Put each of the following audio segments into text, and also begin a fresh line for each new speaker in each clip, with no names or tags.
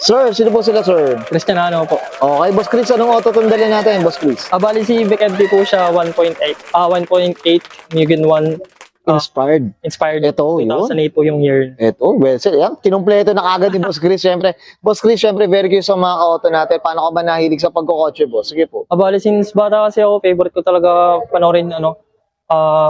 Sir, sino po sila, sir?
Cristiano po.
Okay, Boss Chris, anong auto tundalin natin, Boss Chris?
Bali si Vic FD po siya 1.8. 1.8 Mugen 1
Inspired.
inspired.
Ito, yun.
2008 po yung year.
Eto, well, sir, yan, kinumpleto na kagad ni Boss Chris, syempre. Boss Chris, syempre, very curious sa mga ka-auto natin. Paano ka ba nahilig sa pagkokotse, boss? Sige po.
Bali since bata kasi ako, favorite ko talaga panoorin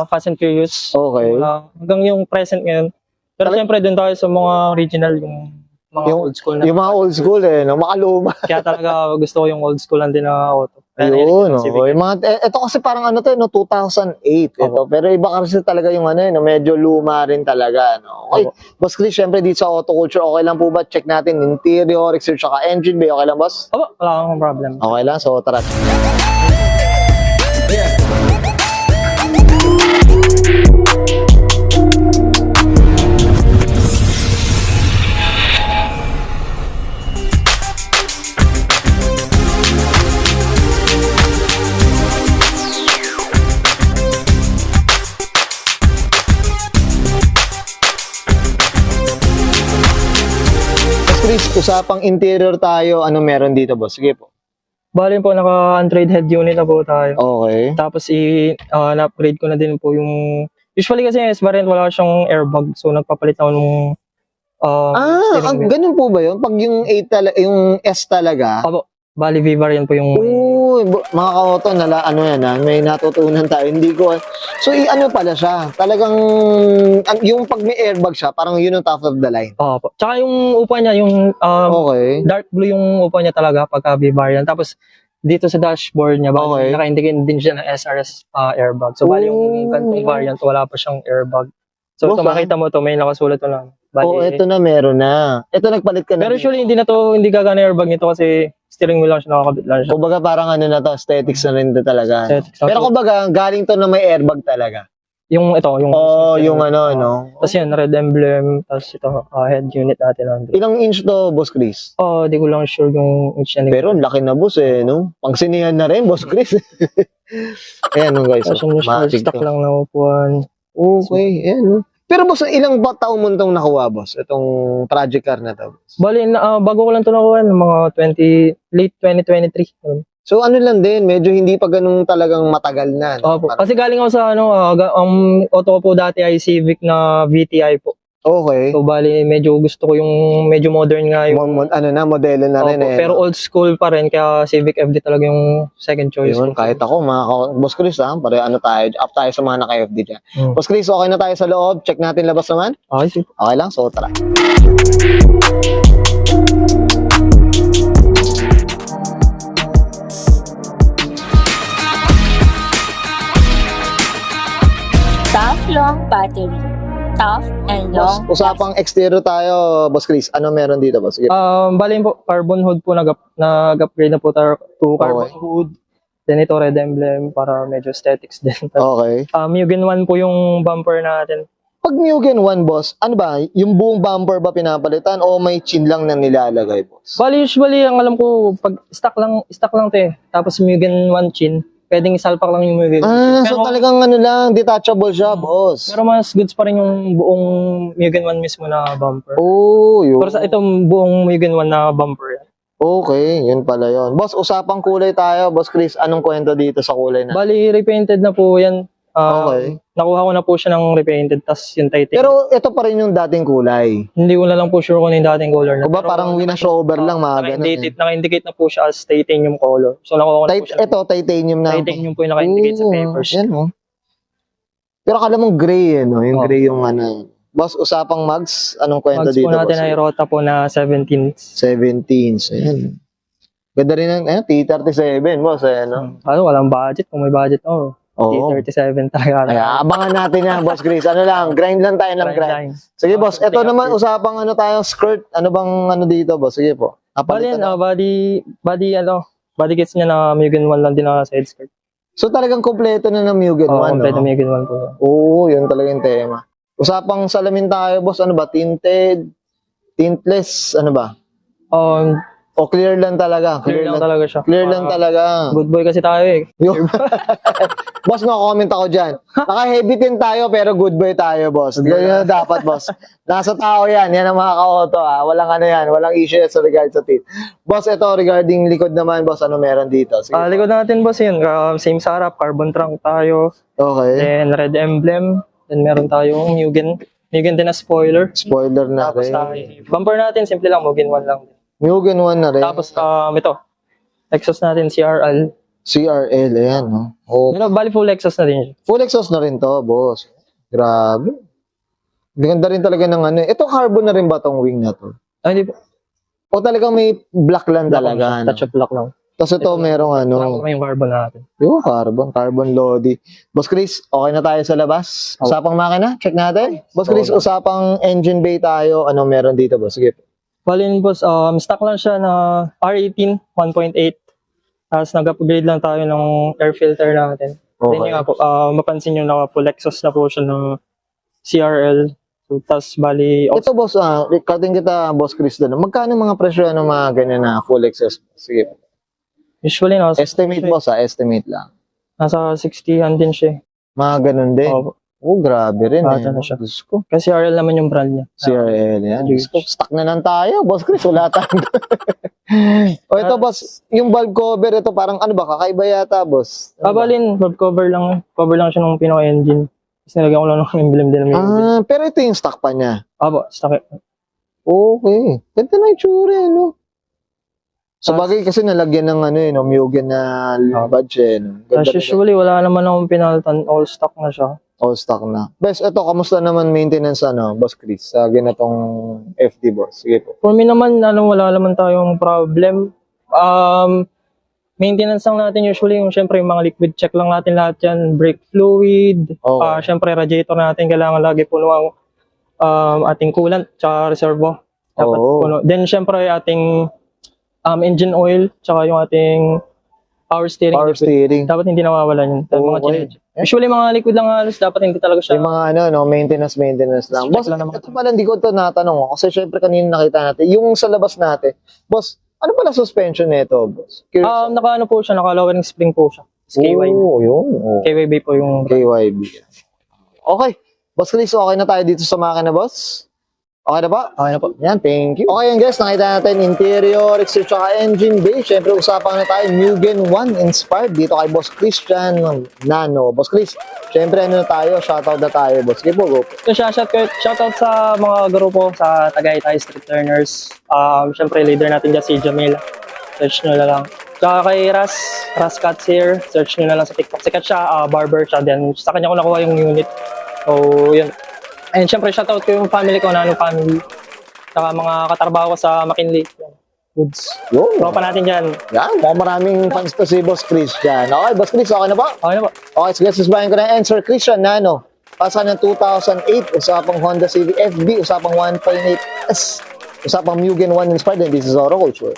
Fast and Furious.
Okay.
Hanggang yung present ngayon. Pero syempre dun tayo sa mga original, yung mga old school na.
Yung mga old school, no? Makaluma.
Kaya talaga gusto ko yung old school lang din na auto. Kaya
Ayun,
nahilig ko
no?
si Vic.
Yung mga, ito kasi parang ano to, no? 2008. Ito. Pero iba kasi talaga yung ano, no? Medyo luma rin talaga, no? Okay. Boss Chris, syempre dito sa auto culture, okay lang po ba? Check natin interior, exterior, saka engine bay. Okay lang, boss?
Wala akong problem.
Okay lang, so tara. Boss Chris, usapang interior tayo. Ano meron dito, boss? Sige po.
Bali po, naka-Android head unit na po tayo.
Okay.
Tapos na-upgrade ko na din po yung... Usually kasi yung S-variant wala siyang airbag. So nagpapalit ako nung steering wheel.
Ganun po ba yun? Pag yung yung S talaga,
Opo, bali V-variant po yung...
mga ka-auto, ano yan, may natutunan tayo. Hindi ko, so, ano pala siya? Talagang, yung pag may airbag siya, parang yun ang top of the line.
Opo. Tsaka yung upa niya, yung
Okay.
dark blue yung upa niya talaga pagka V-variant. Tapos dito sa dashboard niya, bali
Okay.
naka-indicate din siya ng SRS airbag. So bali yung kantong variant, wala pa siyang airbag. So
Boss,
ito makita mo to, may nakasulat to lang. Bali,
Ito na, meron na. Ito, nagpalit ka na.
pero usually hindi gagana airbag nito kasi steering wheel lang siya, nakakabit lang siya.
Kumbaga, parang ano na to, aesthetics na rin to talaga.
Aesthetics na
Pero
to.
kumbaga, galing to na may airbag talaga.
Yung ito, yung...
Yung ano, no?
Tapos yun, red emblem, tapos ito, head unit natin.
Ilang inch to, Boss Chris?
Di ko lang sure yung inch niya.
Pero ang laki na, boss, no? Pangsinihan na rin, Boss Chris. Ayan, no, guys.
Tapos yung
Matig
stock
to.
lang na upuan.
Okay, ayan, no? Pero boss, ilang taon mo itong nakuha, boss? Itong project car na to.
Bali, bago ko lang ito nakuha, mga late 2023. Ganun.
So ano lang din, medyo hindi pa ganun talagang matagal na. No?
Opo. Kasi galing ako sa ang auto ko po dati ay Civic na VTI po.
Okay.
So bali, medyo gusto ko yung medyo modern nga yung...
Modelo na rin
Opo,
eh.
pero old school pa rin, kaya Civic FD talaga yung second choice.
Yun,
ko.
kahit ako, Boss Chris, pare up tayo sa mga naka-FD dyan.
Hmm.
Boss Chris, okay na tayo sa loob. Check natin labas naman.
Okay, sige.
Okay lang, so tara.
Tough long battery. Tough and
Boss,
long.
usapang exterior tayo, Boss Chris. Ano meron dito, boss? Sige.
Bali po, carbon hood po, nag-upgrade na po tayo to carbon
Okay.
hood. Then ito red emblem para medyo aesthetics din.
Okay.
Mugen 1 po yung bumper natin.
Pag Mugen 1, boss, ano ba? Yung buong bumper ba pinapalitan o may chin lang na nilalagay, boss?
Bali usually ang alam ko pag stock lang to eh. Tapos Mugen 1 chin, pwedeng isalpak lang yung Mugen.
So talagang ano lang, detachable siya, boss.
Pero mas goods pa rin yung buong Mugen 1 mismo na bumper.
Yun.
Pero sa itong buong Mugen 1 na bumper.
Okay, yun pala yun. Boss, usapang kulay tayo. Boss Chris, anong kwento dito sa kulay na?
Bali repainted na po yan.
Okay.
Nakuha ko na po siya ng repainted, tas yung titanium.
Pero ito pa rin yung dating kulay.
Hindi ko na lang po sure kung ano yung dating color na.
Diba parang winash-over lang, mga ganun.
Naka-indicate na po siya as titanium color. So nakuha ko na po siya.
Ito, titanium na.
Titanium po yung naka-indicate sa papers.
Yan, oh. Pero akala mong gray, no? Yung
Oh.
gray yung ano. Boss, usapang mags, anong kwento
Mags
dito,
po natin
boss?
ay Rota po na 17.
17. So, yan. Ganda rin ang T37, boss. No?
Walang budget. Kung may budget,
Oo.
T37 talaga.
Kaya abangan natin yan, Boss Chris. Ano lang, grind lang tayo ng grind. Sige, boss. Ito naman, usapang ano tayo, skirt. Ano bang ano dito, boss? Sige po.
Bali
Napalitan
yan,
na.
body kits niya na Mugen 1 lang din na side skirt.
So talagang kompleto na ng Mugen 1,
Kompleto
no?
Mugen 1 po.
Oo, yun talaga yung tema. Usapang salamin tayo, boss. Ano ba? Tinted? Tintless? Ano ba? O clear lang talaga.
Clear lang talaga siya.
Clear lang talaga.
Good boy kasi tayo eh.
Yung- boss, no comment ako dyan. Naka-heavy tin tayo, pero good boy tayo, boss. Ganyan na dapat, boss. Nasa tao yan. Yan ang mga ka-auto, ha. Walang ano yan. Walang issue sa regard sa tin. Boss, ito, regarding likod naman, boss, ano meron dito? Sige.
Likod natin boss yun. Same sa harap, carbon trunk tayo.
Okay.
Then red emblem. Then meron tayong Mugen. Mugen din na spoiler.
Spoiler na
Tapos
rin.
bumper natin, simple lang, Mugen 1 lang.
Mugen 1 na rin.
Tapos ito, exhaust natin, CRL.
CRL, ayan, no? Oh.
Bali full exhaust na din siya.
Full exhaust na rin to, boss. Grabe. Ganda rin talaga ng ano. Ito carbon na rin ba tong wing na to?
Hindi po.
O talagang may black lang talaga. No?
Touch of black lang.
Tapos ito merong ano.
May carbon natin.
Yung carbon lodi. Boss Chris, okay na tayo sa labas. Usapang makina, check natin. Boss Chris, usapang engine bay tayo. Ano meron dito, boss? Sige.
Bali yun boss, stock lang siya na R18 1.8. Tapos nag-upgrade lang tayo ng air filter natin. Then
Okay.
yung nga po, mapansin nyo na full exhaust na po siya ng CRL. So, tapos bali,
Ito, boss, cutting kita, Boss Chris, doon. Magkano mga presyo ng mga ganyan na full excess? Sige.
usually
Estimate, boss, estimate lang.
nasa 60 din siya.
Mga ganun din. Grabe rin.
Bata na siya.
Diyos ko.
Kasi CRL naman yung brand niya.
CRL, yan. Diyos ko. Stuck na lang tayo, Boss Chris. Wala tayo. O ito, boss, yung valve cover, ito parang ano ba, kakaiba yata, boss?
Balin, valve cover lang. Cover lang siya ng Pinoy engine. Tapos nilagyan ko lang ng emblem din ng Mugen.
Pero ito yung stock pa niya.
Stock.
Okay. Ganda na yung tsura, no? Sa bagay kasi nalagyan ng ano, no, Mugen na badge, no?
As usually, wala naman akong pinaltan. All stock na siya.
All stock na. Bes, ito, kamusta naman maintenance, ano, Boss Chris, sa ganitong FD, boss? Sige po.
For me naman, wala naman tayong problem. Maintenance lang natin usually, yung syempre yung mga liquid check lang natin lahat yan. Brake fluid,
Okay.
syempre radiator natin, kailangan lagi puno ang ating coolant, tsaka reservo. Dapat
Oo.
puno. Then syempre ating engine oil, tsaka yung ating power steering.
Power
liquid.
steering.
Dapat hindi nawawala yun. Dahil mga
Okay.
chinecheck. Usually mga liquid lang halos, dapat hindi talaga siya.
Yung mga ano, no, maintenance lang.
Check
Boss,
lang naman.
ito pala, hindi ko ito natanong. Kasi syempre kanina nakita natin, yung sa labas natin, boss, ano pala suspension nito, boss? Curious.
Naka po siya, naka lowering spring po siya. KYB.
Oo, yun. Oh.
KYB po yung
KYB. Okay. Boss Chris, okay na tayo dito sa makina, boss? Okay na ba?
Okay na po.
Yan, thank you. Okay yan guys, nakita natin interior, exterior, tsaka engine bay. Siyempre, usapan na tayo, Mugen 1 inspired dito kay Boss Christian Nano. Boss Chris, siyempre ano na tayo, shoutout na tayo, boss. Sige po, go.
So, shoutout sa mga grupo sa Tagaytay Street Learners. Siyempre, leader natin dyan si Jamil. Search nyo na lang. Tsaka kay Ras Cuts here. Search nyo na lang sa TikTok. Sikat siya, barber siya. Then, sa kanya ko nakuha yung unit. So, yun. And syempre, shoutout ko yung family ko, Nano family. Tsaka mga katrabaho ko sa McKinley. Yan. Goods.
Yun.
Tropa natin dyan.
Yan, mukhang maraming fans to si Boss Christian. Okay, Boss Chris, okay na ba?
Okay na po.
Okay, so guys, sasabahin ko na yan. Sir Christian Nano. Pasa ng 2008, usapang Honda Civic FB, usapang 1.8S, usapang Mugen 1 inspired, and this is Auto Culture.